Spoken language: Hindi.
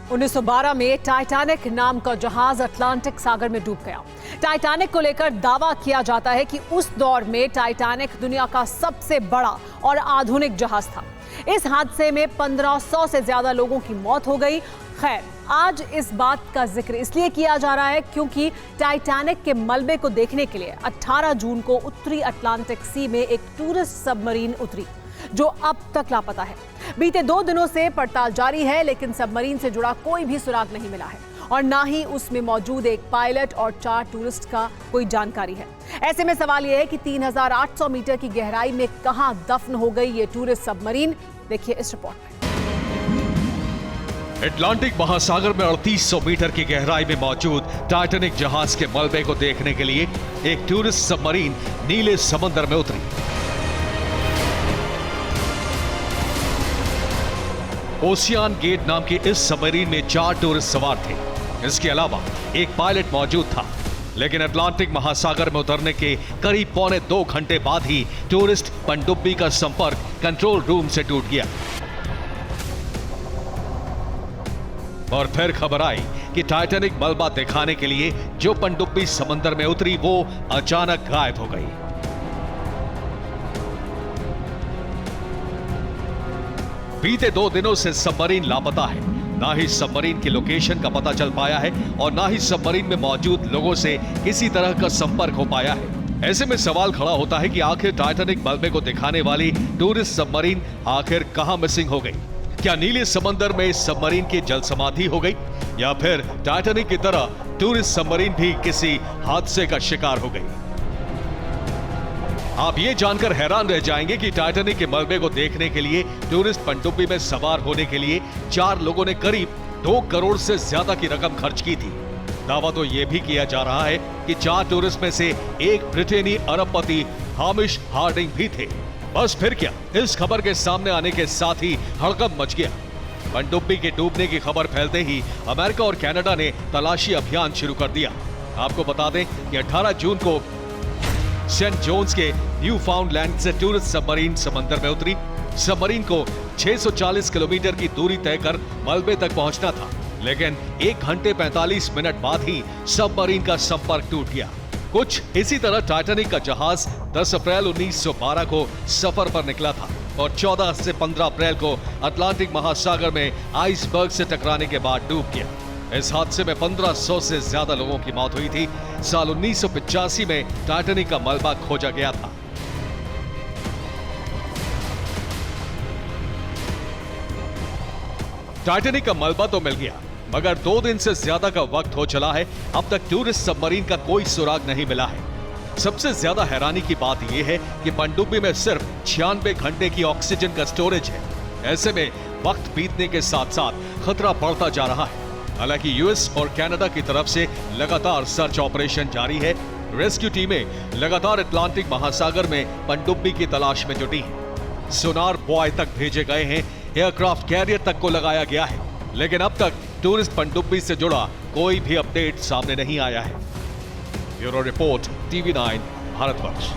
1912 में टाइटैनिक नाम का जहाज अटलांटिक सागर में डूब गया। टाइटैनिक को लेकर दावा किया जाता है कि उस दौर में टाइटैनिक दुनिया का सबसे बड़ा और आधुनिक जहाज था। इस हादसे में 1500 से ज्यादा लोगों की मौत हो गई। खैर, आज इस बात का जिक्र इसलिए किया जा रहा है क्योंकि टाइटैनिक के मलबे को देखने के लिए 18 जून को उत्तरी अटलांटिक सी में एक टूरिस्ट सबमरीन उतरी, जो अब तक लापता है। बीते 2 दिनों से पड़ताल जारी है, लेकिन सबमरीन से जुड़ा कोई भी सुराग नहीं मिला है और ना ही उसमें मौजूद एक पायलट और 4 टूरिस्ट का कोई जानकारी है। ऐसे में सवाल यह है कि 3800 मीटर की गहराई में कहां दफन हो गई ये टूरिस्ट सबमरीन। देखिए इस रिपोर्ट में। अटलांटिक महासागर में 3800 मीटर की गहराई में मौजूद टाइटैनिक जहाज के मलबे को देखने के लिए एक टूरिस्ट सबमरीन नीले समंदर में उतरी। ओशियन गेट नाम के इस सबमरीन में 4 टूरिस्ट सवार थे। इसके अलावा एक पायलट मौजूद था, लेकिन अटलांटिक महासागर में उतरने के करीब 1.25 घंटे बाद ही टूरिस्ट पनडुब्बी का संपर्क कंट्रोल रूम से टूट गया और फिर खबर आई कि टाइटैनिक मलबा दिखाने के लिए जो पनडुब्बी समंदर में उतरी वो अचानक गायब हो गई। बीते 2 दिनों से सबमरीन लापता है। ना ही सबमरीन की लोकेशन का पता चल पाया है और ना ही सबमरीन में मौजूद लोगों से किसी तरह का संपर्क हो पाया है। ऐसे में सवाल खड़ा होता है कि आखिर टाइटैनिक मलबे को दिखाने वाली टूरिस्ट सबमरीन आखिर कहां मिसिंग हो गई? क्या नीले समंदर में इस सबमरीन की जल समाधि हो गई या फिर टाइटैनिक की तरह टूरिस्ट सबमरीन भी किसी हादसे का शिकार हो गई? आप ये जानकर हैरान रह जाएंगे कि टाइटैनिक के मलबे को देखने के लिए टूरिस्ट पनडुब्बी में सवार होने के लिए 4 लोगों ने करीब 2 करोड़ से ज्यादा की रकम खर्च की थी। दावा तो यह भी किया जा रहा है कि 4 टूरिस्ट में से एक ब्रिटेनी अरबपति हामिश हार्डिंग भी थे। बस फिर क्या, इस खबर के सामने आने के साथ ही हड़कंप मच गया। पनडुब्बी के डूबने की खबर फैलते ही अमेरिका और कनाडा ने तलाशी अभियान शुरू कर दिया। आपको बता दें कि 18 जून को सेंट जोन्स के न्यू फाउंडलैंड से टूरिस्ट सबमरीन समंदर में उतरी। सबमरीन को 640 किलोमीटर की दूरी तय कर मलबे तक पहुंचना था, लेकिन 1 घंटे 45 मिनट बाद ही सबमरीन का संपर्क टूट गया। कुछ इसी तरह टाइटैनिक का जहाज 10 अप्रैल 1912 को सफर पर निकला था और 14 से 15 अप्रैल को अटलांटिक महासागर में आइसबर्ग से टकराने के बाद डूब गया। इस हादसे में 1500 से ज्यादा लोगों की मौत हुई थी। साल 1985 में टाइटैनिक का मलबा खोजा गया था। टाइटैनिक का मलबा तो मिल गया, मगर 2 दिन से ज्यादा का वक्त हो चला है, अब तक टूरिस्ट सबमरीन का कोई सुराग नहीं मिला है। सबसे ज्यादा हैरानी की बात यह है कि पनडुब्बी में सिर्फ 96 घंटे की ऑक्सीजन का स्टोरेज है। ऐसे में वक्त बीतने के साथ साथ खतरा बढ़ता जा रहा है। हालांकि यूएस और कनाडा की तरफ से लगातार सर्च ऑपरेशन जारी है। रेस्क्यू टीमें लगातार अटलांटिक महासागर में पनडुब्बी की तलाश में जुटी हैं। सोनार बॉय तक भेजे गए हैं, एयरक्राफ्ट कैरियर तक को लगाया गया है, लेकिन अब तक टूरिस्ट पनडुब्बी से जुड़ा कोई भी अपडेट सामने नहीं आया है। Bureau report, TV9 Bharatvarsh.